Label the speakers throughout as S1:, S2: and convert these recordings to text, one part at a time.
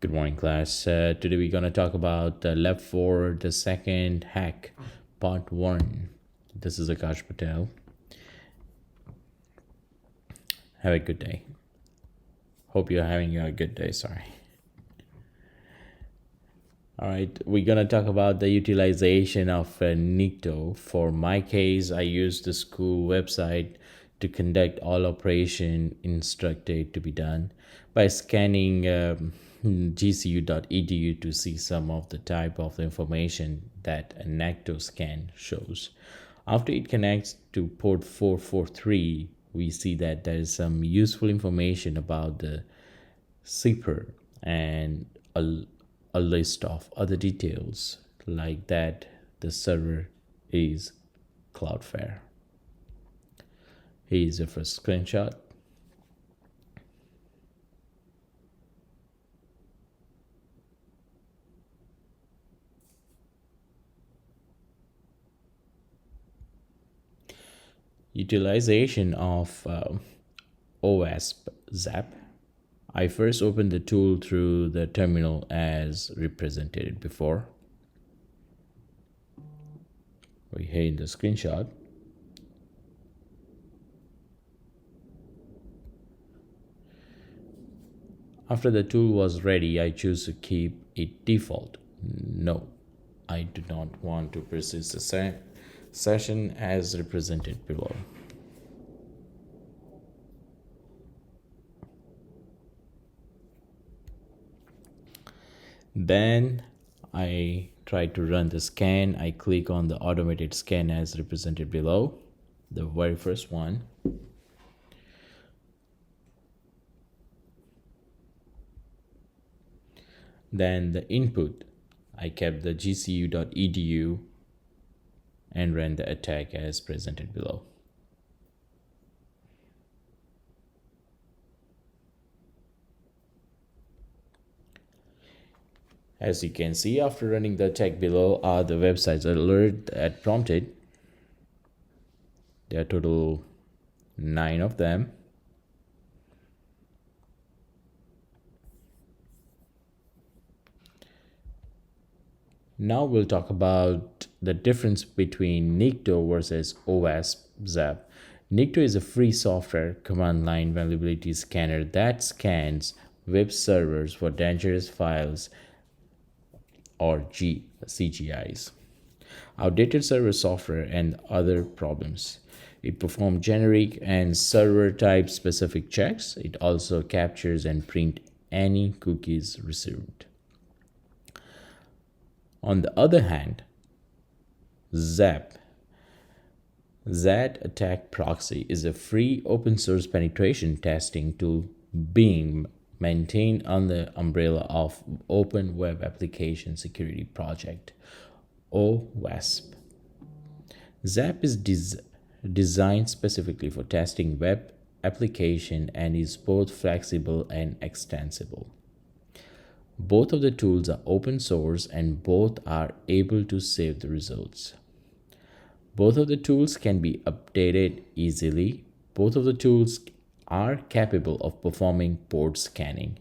S1: Good morning, class. Today we're going to talk about Left 4, the second hack, part 1. This is Akash Patel. Have a good day. Hope you're having a good day, sorry. All right, we're going to talk about the utilization of Nikto. For my case, I use the school website to conduct all operation instructed to be done by scanning gcu.edu to see some of the type of information that a Nikto scan shows. After it connects to port 443, we see that there is some useful information about the zipper and a list of other details like that the server is Cloudflare. Here is the first screenshot. Utilization of OWASP ZAP. I first opened the tool through the terminal as represented before. We here in the screenshot. After the tool was ready, I choose to keep it default. No, I do not want to persist the session as represented below. Then I try to run the scan. I click on the automated scan as represented below, the very first one. Then the input, I kept the gcu.edu and ran the attack as presented below. As you can see, after running the attack below are the websites alert that prompted. There are total 9 of them. Now we'll talk about the difference between Nikto versus OWASP ZAP. Nikto is a free software command line vulnerability scanner that scans web servers for dangerous files or CGIs, outdated server software, and other problems. It performs generic and server type specific checks. It also captures and prints any cookies received. On the other hand, Zaap, Xss Attack proxy, is a free open source penetration testing tool being maintained under the umbrella of Open Web Application Security Project, OWASP. Zaap is designed specifically for testing web application and is both flexible and extensible. Both of the tools are open source and both are able to save the results. Both of the tools can be updated easily. Both of the tools are capable of performing port scanning.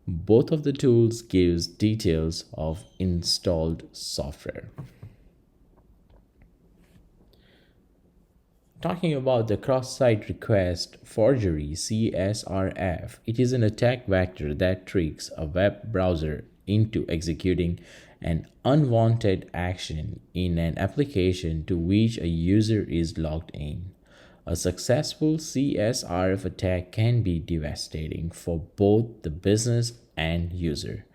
S1: Both of the tools gives details of installed software. Talking about the cross-site request forgery, CSRF, it is an attack vector that tricks a web browser into executing an unwanted action in an application to which a user is logged in. A successful CSRF attack can be devastating for both the business and user.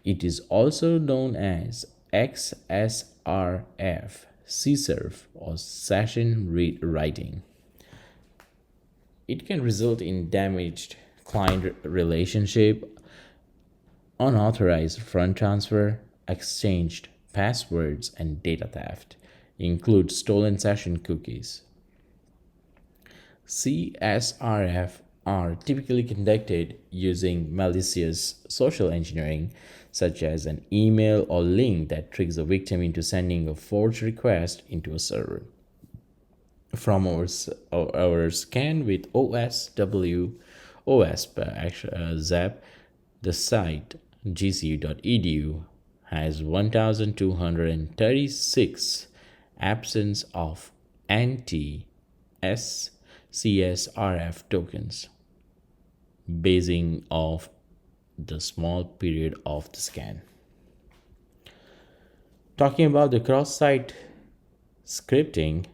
S1: It is also known as XSRF, CSRF, or session rewriting. It can result in damaged client relationship, unauthorized fund transfer, exchanged passwords, and data theft. Include stolen session cookies. CSRF are typically conducted using malicious social engineering, such as an email or link that tricks the victim into sending a forged request into a server. From our scan with OWASP ZAP, the site gcu.edu has 1236 absence of anti-S CSRF tokens, basing off the small period of the scan. Talking about the cross-site scripting,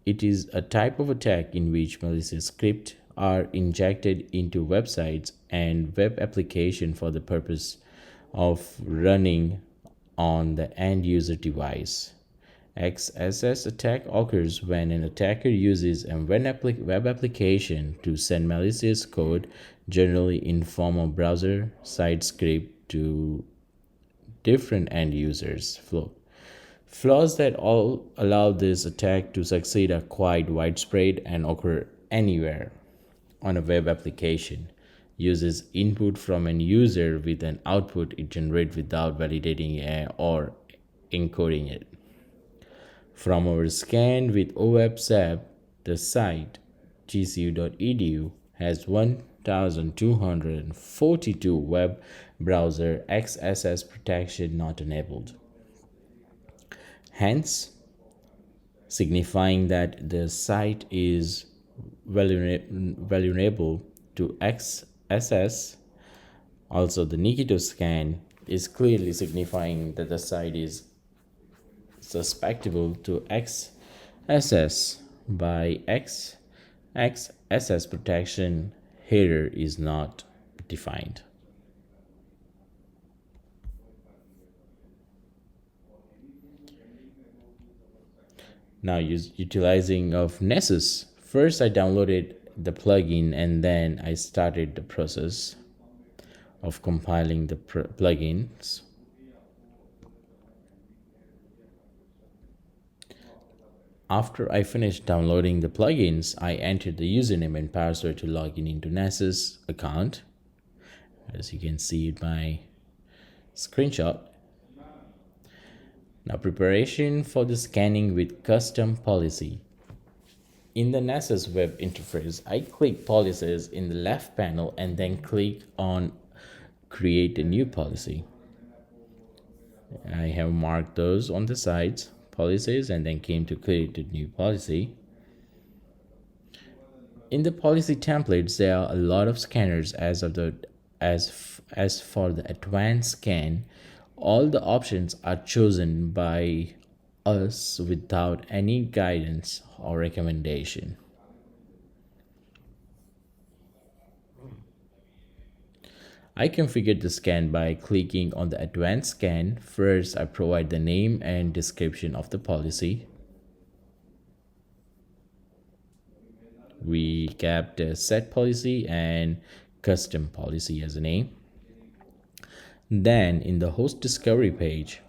S1: it is a type of attack in which malicious scripts are injected into websites and web application for the purpose of running on the end user device. Xss attack occurs when an attacker uses a web application to send malicious code, generally in form of browser side script, to different end users. Flaws that all allow this attack to succeed are quite widespread and occur anywhere on a web application. Uses input from an user with an output it generates without validating it or encoding it. From our scan with OWASP ZAP, the site gcu.edu has 1242 web browser XSS protection not enabled. Hence, signifying that the site is vulnerable to XSS. Also, the Nikto scan is clearly signifying that the site is susceptible to XSS. By XSS protection, header is not defined. Now, utilizing of Nessus. First, I downloaded the plugin and then I started the process of compiling the plugins. After I finished downloading the plugins, I entered the username and password to log in into Nessus account. As you can see in my screenshot. Now, preparation for the scanning with custom policy. In the Nessus web interface, I click policies in the left panel and then click on create a new policy. I have marked those on the sides, policies, and then came to create a new policy. In the policy templates, there are a lot of scanners as for the advanced scan. All the options are chosen by us without any guidance or recommendation. I configured the scan by clicking on the advanced scan. First, I provide the name and description of the policy. We kept the set policy and custom policy as a name. Then in the host discovery page,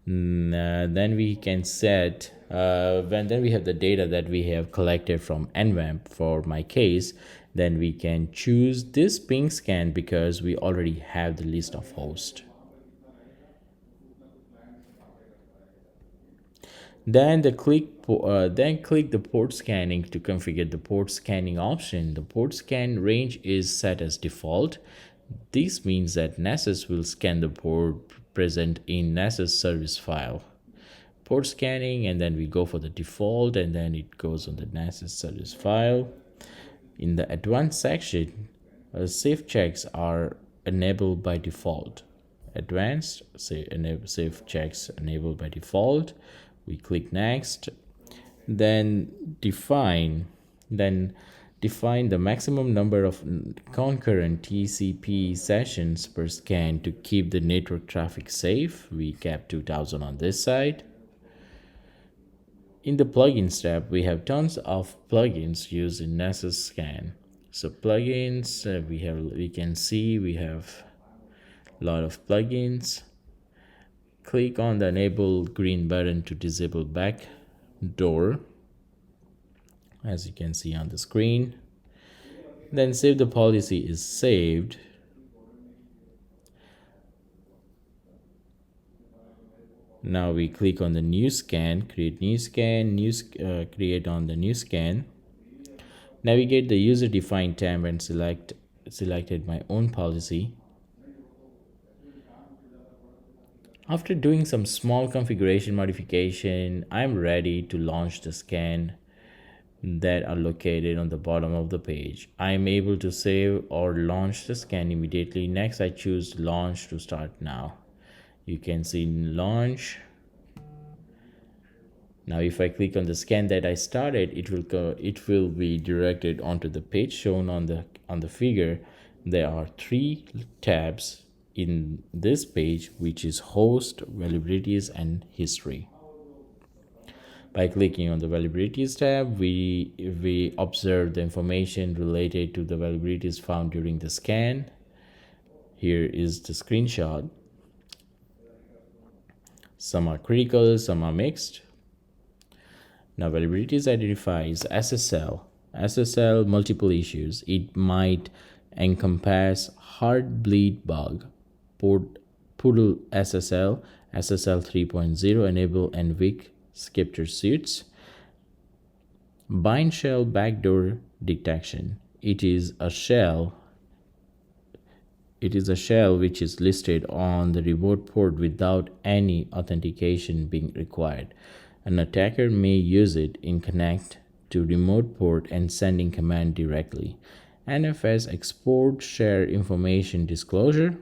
S1: then we can set then we have the data that we have collected from nvamp. For my case, then we can choose this ping scan because we already have the list of hosts. Then click the port scanning to configure the port scanning option. The port scan range is set as default. This means that Nessus will scan the port present in Nessus service file. Port scanning, and then we go for the default, and then it goes on the Nessus service file. In the advanced section, safe checks are enabled by default. Advanced safe checks enabled by default. We click next, then define the maximum number of concurrent TCP sessions per scan to keep the network traffic safe. We kept 2000 on this side. In the plugins tab, we have tons of plugins used in Nessus scan. So plugins, we can see we have a lot of plugins. Click on the enable green button to disable Backdoor, as you can see on the screen. Then save the policy is saved. Now we click on the new scan, create new scan, create on the new scan. Navigate the user defined tab and selected my own policy. After doing some small configuration modification, I'm ready to launch the scan that are located on the bottom of the page. I am able to save or launch the scan immediately. Next, I choose launch to start now. You can see launch. Now if I click on the scan that I started, it will be directed onto the page shown on the figure. There are 3 tabs in this page, which is host, vulnerabilities, and history. By clicking on the vulnerabilities tab, we observe the information related to the vulnerabilities found during the scan. Here is the screenshot. Some are critical, some are mixed. Now vulnerabilities identifies SSL. SSL multiple issues. It might encompass heartbleed bug, Poodle SSL, SSL 3.0 enable and weak scripter suits. Bind shell backdoor detection. It is a shell which is listed on the remote port without any authentication being required. An attacker may use it in connect to remote port and sending command directly. NFS export share information disclosure.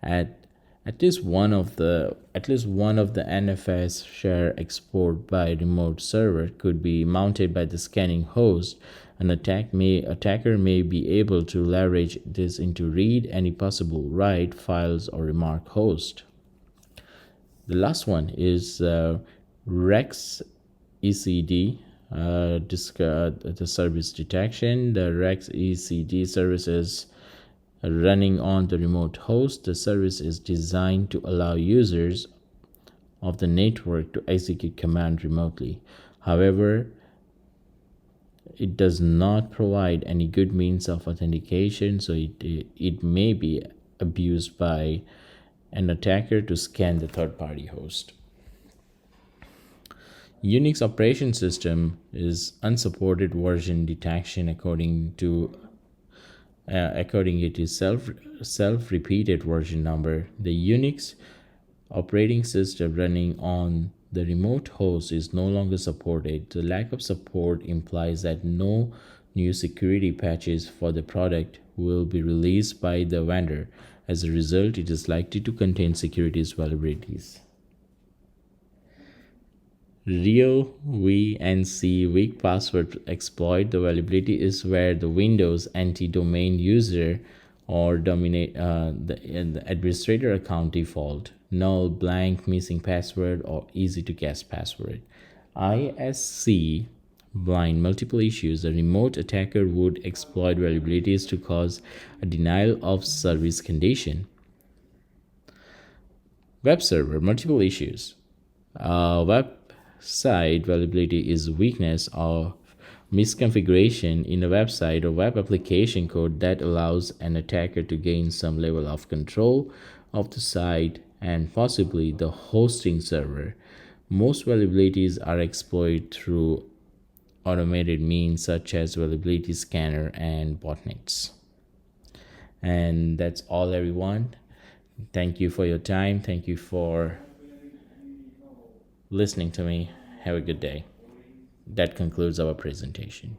S1: At least one of the NFS share export by remote server could be mounted by the scanning host. An attacker may be able to leverage this into read any possible write files or remark host. The last one is Rex ECD, the service detection. The Rex ECD service is running on the remote host. The service is designed to allow users of the network to execute command remotely. However, it does not provide any good means of authentication, so it may be abused by an attacker to scan the third-party host. Unix operation system is unsupported version detection according it is self-repeated version number. The Unix operating system running on the remote host is no longer supported. The lack of support implies that no new security patches for the product will be released by the vendor. As a result, it is likely to contain security vulnerabilities. Real VNC weak password exploit. The vulnerability is where the Windows anti-domain user or the administrator account default, null, blank, missing password, or easy to guess password. ISC blind multiple issues. A remote attacker would exploit vulnerabilities to cause a denial of service condition. Web server multiple issues. Website vulnerability is weakness or misconfiguration in a website or web application code that allows an attacker to gain some level of control of the site and possibly the hosting server. Most vulnerabilities are exploited through automated means such as vulnerability scanner and botnets. And that's all, everyone. Thank you for your time. Thank you for listening to me. Have a good day. That concludes our presentation.